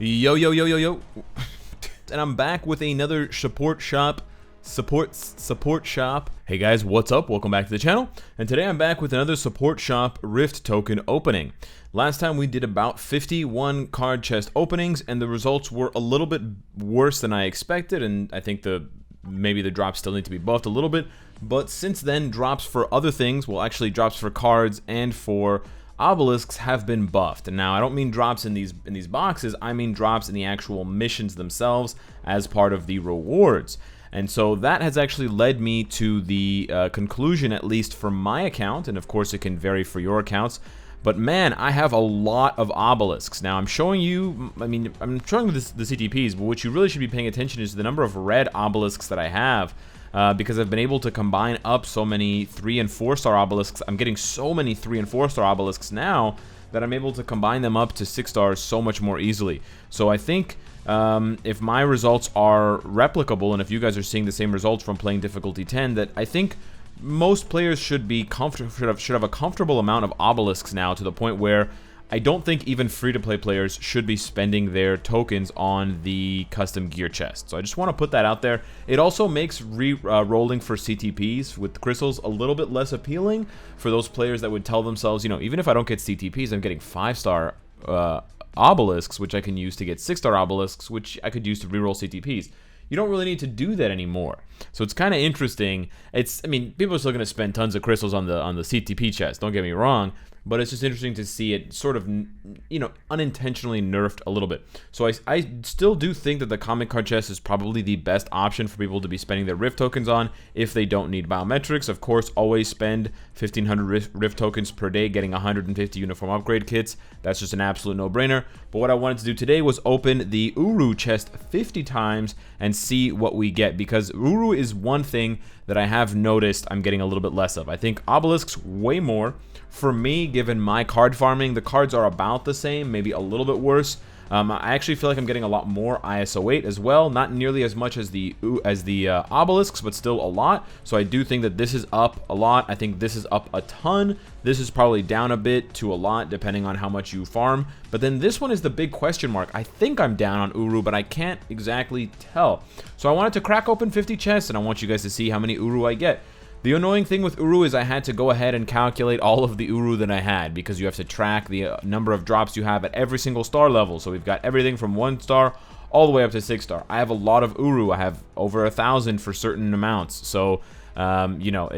Yo, yo, yo, yo, yo. And I'm back with another support shop. Hey guys, what's up? Welcome back to the channel. And today I'm back with another support shop Rift token opening. Last time we did about 51 card chest openings, and the results were a little bit worse than I expected, and I think maybe the drops still need to be buffed a little bit. But since then, drops for other things, well, actually drops for cards and for obelisks have been buffed. And now I don't mean drops in these boxes, I mean drops in the actual missions themselves as part of the rewards. And so that has actually led me to the conclusion, at least for my account, and of course it can vary for your accounts, but man, I have a lot of obelisks. Now I'm showing you, I'm showing the CTPs, but what you really should be paying attention is the number of red obelisks that I have. Because I've been able to combine up so many 3 and 4 star obelisks. I'm getting so many 3 and 4 star obelisks now that I'm able to combine them up to 6 stars so much more easily. So I think if my results are replicable, and if you guys are seeing the same results from playing difficulty 10, that I think most players should be should have a comfortable amount of obelisks now, to the point where I don't think even free-to-play players should be spending their tokens on the custom gear chest. So I just want to put that out there. It also makes rolling for CTPs with crystals a little bit less appealing for those players that would tell themselves, you know, even if I don't get CTPs, I'm getting 5-star obelisks, which I can use to get 6-star obelisks, which I could use to reroll CTPs. You don't really need to do that anymore. So it's kind of interesting. I mean, people are still going to spend tons of crystals on the CTP chest, don't get me wrong, but it's just interesting to see it sort of, you know, unintentionally nerfed a little bit. So I still do think that the comic card chest is probably the best option for people to be spending their Rift tokens on if they don't need biometrics. Of course, always spend 1,500 Rift tokens per day getting 150 uniform upgrade kits. That's just an absolute no-brainer. But what I wanted to do today was open the Uru chest 50 times and see what we get, because Uru is one thing that I have noticed I'm getting a little bit less of. I think obelisks way more. For me, given my card farming, the cards are about the same, maybe a little bit worse. I actually feel like I'm getting a lot more ISO 8 as well, not nearly as much as the obelisks, but still a lot. So I do think that this is up a lot. I think this is up a ton. This is probably down a bit to a lot, depending on how much you farm. But then this one is the big question mark. I think I'm down on Uru, but I can't exactly tell. So I wanted to crack open 50 chests, and I want you guys to see how many Uru I get. The annoying thing with Uru is I had to go ahead and calculate all of the Uru that I had, because you have to track the number of drops you have at every single star level. So we've got everything from 1 star all the way up to 6 star. I have a lot of Uru. I have over 1,000 for certain amounts. So, you know,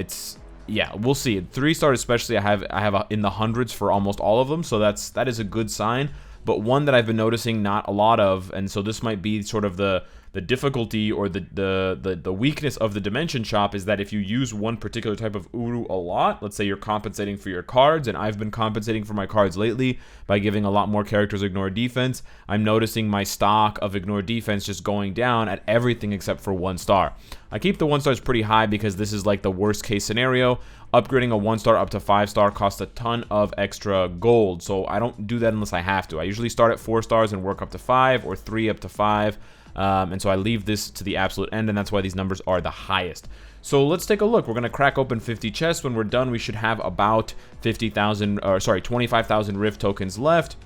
yeah, we'll see. 3 stars especially, I have in the hundreds for almost all of them. So that is a good sign. But one that I've been noticing not a lot of, and so this might be sort of the difficulty or the weakness of the Dimension Shop, is that if you use one particular type of Uru a lot, let's say you're compensating for your cards, and I've been compensating for my cards lately by giving a lot more characters Ignore Defense, I'm noticing my stock of Ignore Defense just going down at everything except for 1 star. I keep the 1 stars pretty high because this is like the worst case scenario. Upgrading a 1 star up to 5 star costs a ton of extra gold, so I don't do that unless I have to. I usually start at 4 stars and work up to 5, or 3 up to 5. And so I leave this to the absolute end, and that's why these numbers are the highest. So let's take a look. We're going to crack open 50 chests. When we're done, we should have about 25,000 Rift tokens left.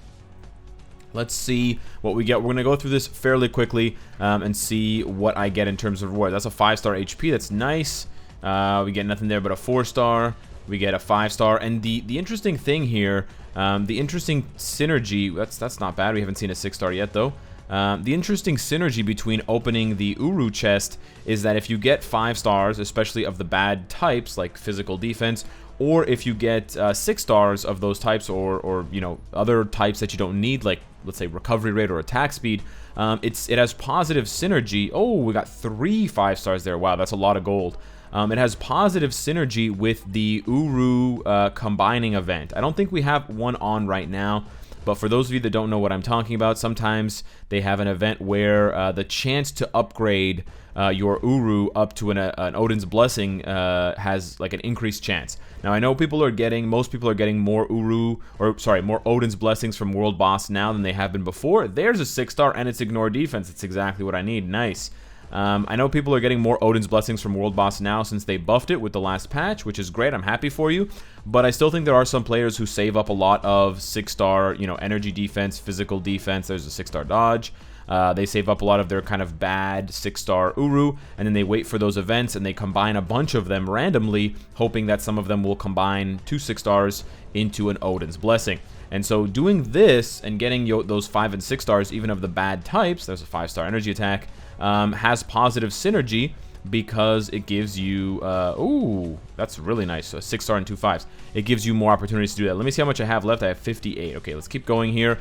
Let's see what we get. We're going to go through this fairly quickly and see what I get in terms of reward. That's a 5-star HP. That's nice. We get nothing there but a 4-star. We get a 5-star. And the interesting thing here, the interesting synergy, that's not bad. We haven't seen a 6-star yet, though. The interesting synergy between opening the Uru chest is that if you get 5 stars, especially of the bad types like physical defense, or if you get 6 stars of those types, or you know, other types that you don't need, like let's say recovery rate or attack speed, it has positive synergy. Oh, we got 3 5 stars there. Wow, that's a lot of gold. It has positive synergy with the Uru combining event. I don't think we have one on right now. But for those of you that don't know what I'm talking about, sometimes they have an event where the chance to upgrade your Uru up to an Odin's Blessing has like an increased chance. Now I know most people are getting more more Odin's Blessings from World Boss now than they have been before. There's a 6-star and it's Ignore Defense. It's exactly what I need. Nice. I know people are getting more Odin's Blessings from World Boss now since they buffed it with the last patch, which is great. I'm happy for you. But I still think there are some players who save up a lot of 6-star, you know, energy defense, physical defense. There's a 6-star dodge. They save up a lot of their kind of bad 6-star Uru, and then they wait for those events, and they combine a bunch of them randomly, hoping that some of them will combine 2 6-stars into an Odin's Blessing. And so doing this and getting those 5 and 6 stars, even of the bad types, there's a 5-star energy attack, has positive synergy because it gives you, ooh, that's really nice, so a 6-star and 2 5s. It gives you more opportunities to do that. Let me see how much I have left. I have 58. Okay, let's keep going here.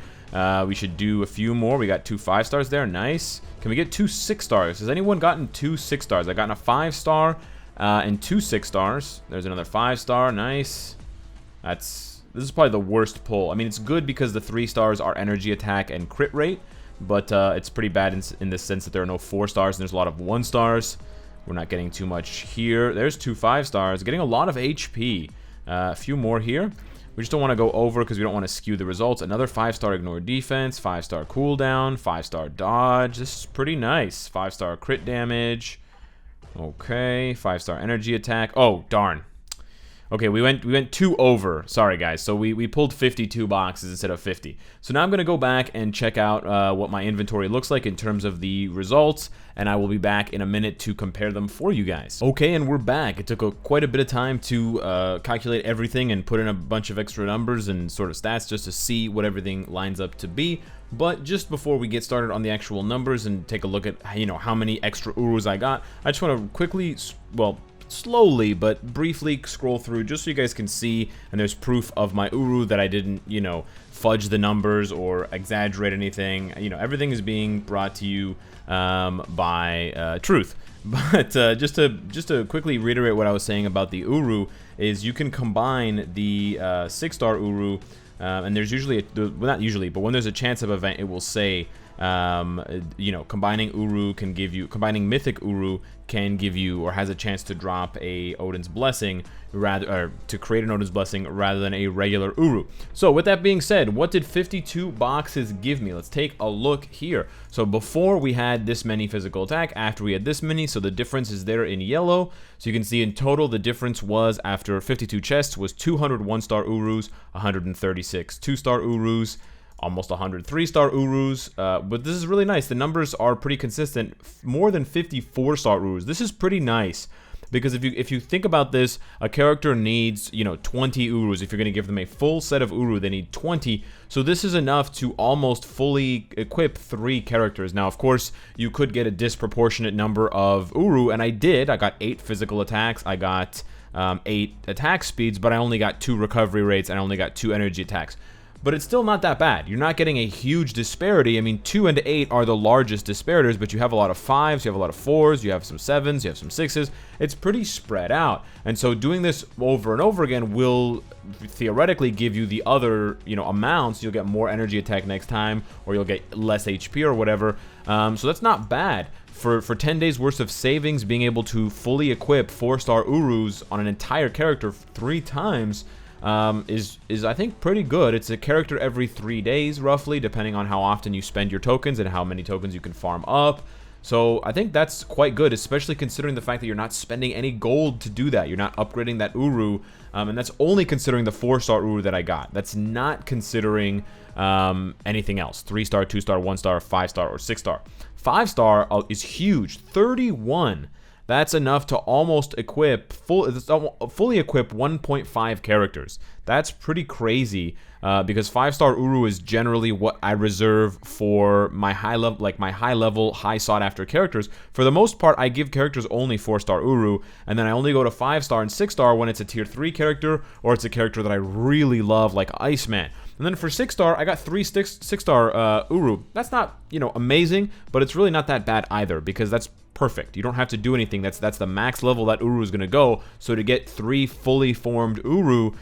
We should do a few more. We got 2 5-stars there. Nice. Can we get 2 6-stars? Has anyone gotten 2 6-stars? I've gotten a 5-star and 2 6-stars. There's another 5-star. Nice. This is probably the worst pull. I mean, it's good because the 3 stars are energy attack and crit rate, but it's pretty bad in the sense that there are no 4 stars and there's a lot of 1 stars. We're not getting too much here. There's 2 5-stars. Getting a lot of HP. A few more here. We just don't want to go over because we don't want to skew the results. Another 5-star ignore defense, 5-star cooldown, 5-star dodge. This is pretty nice. 5-star crit damage. Okay, 5-star energy attack. Oh, darn. Okay, we went 2 over. Sorry, guys. So we pulled 52 boxes instead of 50. So now I'm going to go back and check out what my inventory looks like in terms of the results, and I will be back in a minute to compare them for you guys. Okay, and we're back. It took quite a bit of time to calculate everything and put in a bunch of extra numbers and sort of stats just to see what everything lines up to be. But just before we get started on the actual numbers and take a look at, you know, how many extra Urus I got, I just want to quickly, well, slowly but briefly scroll through just so you guys can see, and there's proof of my Uru that I didn't, you know, fudge the numbers or exaggerate anything. You know, everything is being brought to you by truth. But just to quickly reiterate what I was saying about the Uru is you can combine the 6-star Uru, and there's usually well, not usually, but when there's a chance of event, it will say, you know, combining Mythic Uru can give you, or has a chance to drop a Odin's Blessing, or to create an Odin's Blessing rather than a regular Uru. So with that being said, what did 52 boxes give me? Let's take a look here. So before we had this many physical attack, after we had this many, so the difference is there in yellow. So you can see in total the difference was, after 52 chests, was 200 1-star Urus, 136 2-star Urus, almost 100 3-star Urus, but this is really nice. The numbers are pretty consistent. More than 50 4-star Urus. This is pretty nice because if you think about this, a character needs, you know, 20 Urus. If you're going to give them a full set of Uru, they need 20. So this is enough to almost fully equip 3 characters. Now, of course, you could get a disproportionate number of Uru, and I did. I got 8 physical attacks. I got 8 attack speeds, but I only got 2 recovery rates, and I only got 2 energy attacks. But it's still not that bad. You're not getting a huge disparity. I mean, 2 and 8 are the largest disparators, but you have a lot of 5s, you have a lot of 4s, you have some 7s, you have some 6s. It's pretty spread out. And so doing this over and over again will theoretically give you the other, you know, amounts. You'll get more energy attack next time, or you'll get less HP or whatever. So that's not bad. For 10 days worth of savings, being able to fully equip 4-star Urus on an entire character 3 times is I think pretty good. It's a character every 3 days roughly, depending on how often you spend your tokens and how many tokens you can farm up. So I think that's quite good, especially considering the fact that you're not spending any gold to do that. You're not upgrading that Uru, and that's only considering the 4-star Uru that I got. That's not considering anything else. 3-star, 2-star, 1-star, 5-star, or 6-star. 5-star is huge. 31. That's enough to almost equip, fully equip 1.5 characters. That's pretty crazy because 5-star Uru is generally what I reserve for my high level, high sought after characters. For the most part, I give characters only 4-star Uru, and then I only go to 5-star and 6-star when it's a tier 3 character or it's a character that I really love, like Iceman. And then for 6-star, I got 3 6-star Uru. That's not, you know, amazing, but it's really not that bad either because that's perfect. You don't have to do anything. That's the max level that Uru is going to go. So to get 3 fully formed Uru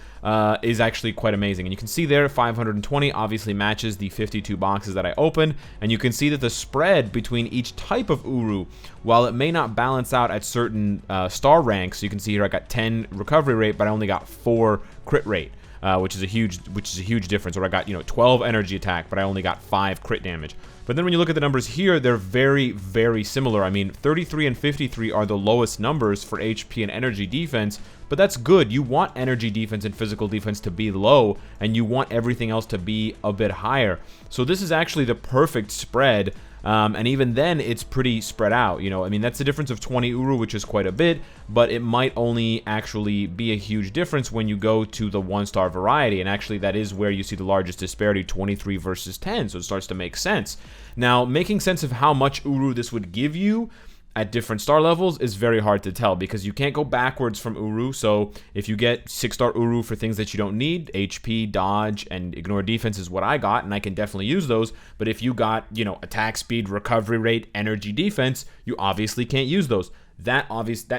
is actually quite amazing. And you can see there 520 obviously matches the 52 boxes that I opened. And you can see that the spread between each type of Uru, while it may not balance out at certain star ranks, you can see here I got 10 recovery rate, but I only got 4 crit rate. which is a huge difference. Where I got 12 energy attack, but I only got 5 crit damage. But then when you look at the numbers here, they're very, very similar. I mean, 33 and 53 are the lowest numbers for HP and energy defense, but that's good. You want energy defense and physical defense to be low, and you want everything else to be a bit higher. So this is actually the perfect spread. And even then, it's pretty spread out. I mean, that's a difference of 20 Uru, which is quite a bit, but it might only actually be a huge difference when you go to the 1-star variety. And actually, that is where you see the largest disparity, 23 versus 10. So it starts to make sense. Now, making sense of how much Uru this would give you at different star levels is very hard to tell, because you can't go backwards from Uru. So if you get 6-star Uru for things that you don't need, HP, dodge, and ignore defense is what I got, and I can definitely use those. But if you got, attack speed, recovery rate, energy defense, you obviously can't use those. That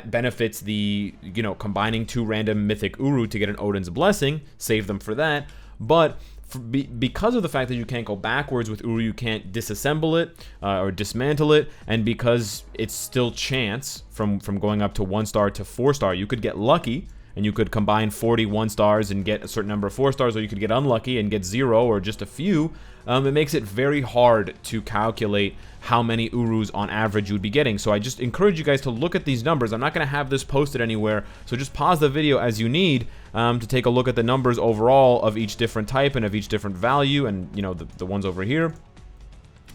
benefits the, combining 2 random mythic Uru to get an Odin's Blessing, save them for that. But because of the fact that you can't go backwards with Uru, you can't disassemble it or dismantle it, and because it's still chance from going up to 1-star to 4-star, you could get lucky and you could combine 40 1-stars and get a certain number of 4-stars, or you could get unlucky and get 0 or just a few. It makes it very hard to calculate how many Urus on average you would be getting. So I just encourage you guys to look at these numbers. I'm not going to have this posted anywhere, so just pause the video as you need to take a look at the numbers overall of each different type and of each different value, and the ones over here,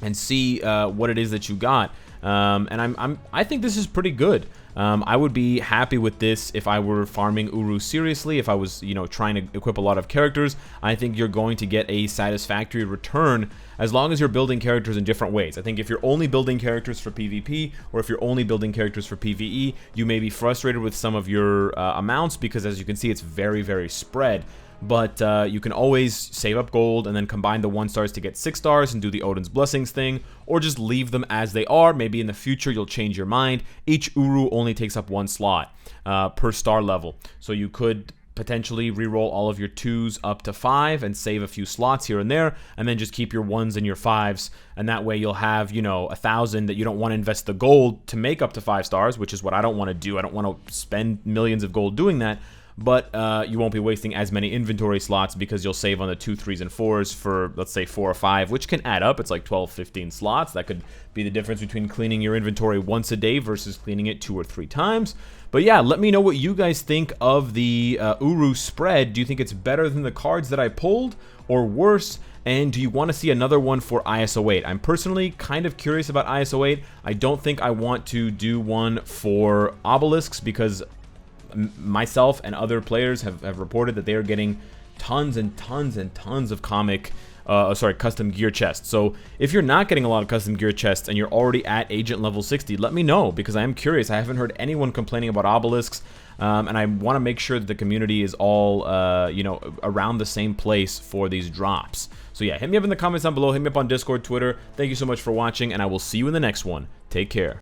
and see what it is that you got. And I think this is pretty good. I would be happy with this if I were farming Uru seriously, if I was, trying to equip a lot of characters. I think you're going to get a satisfactory return as long as you're building characters in different ways. I think if you're only building characters for PvP, or if you're only building characters for PvE, you may be frustrated with some of your amounts, because as you can see, it's very, very spread. But you can always save up gold and then combine the 1-stars to get 6-stars and do the Odin's Blessings thing, or just leave them as they are. Maybe in the future you'll change your mind. Each Uru only takes up 1 slot per star level, so you could potentially reroll all of your 2s up to 5 and save a few slots here and there, and then just keep your 1s and your 5s, and that way you'll have 1,000 that you don't want to invest the gold to make up to 5 stars, which is what I don't want to do. I don't want to spend millions of gold doing that. But you won't be wasting as many inventory slots, because you'll save on the 2, 3s, and 4s for, let's say, 4 or 5, which can add up. It's like 12, 15 slots. That could be the difference between cleaning your inventory once a day versus cleaning it 2 or 3 times. But yeah, let me know what you guys think of the Uru spread. Do you think it's better than the cards that I pulled, or worse? And do you want to see another one for ISO 8? I'm personally kind of curious about ISO 8. I don't think I want to do one for obelisks, because myself and other players have reported that they are getting tons and tons and tons of custom gear chests. So if you're not getting a lot of custom gear chests and you're already at agent level 60, let me know, because I am curious. I haven't heard anyone complaining about obelisks, and I want to make sure that the community is all around the same place for these drops. So yeah, hit me up in the comments down below, hit me up on Discord, Twitter. Thank you so much for watching, and I will see you in the next one. Take care.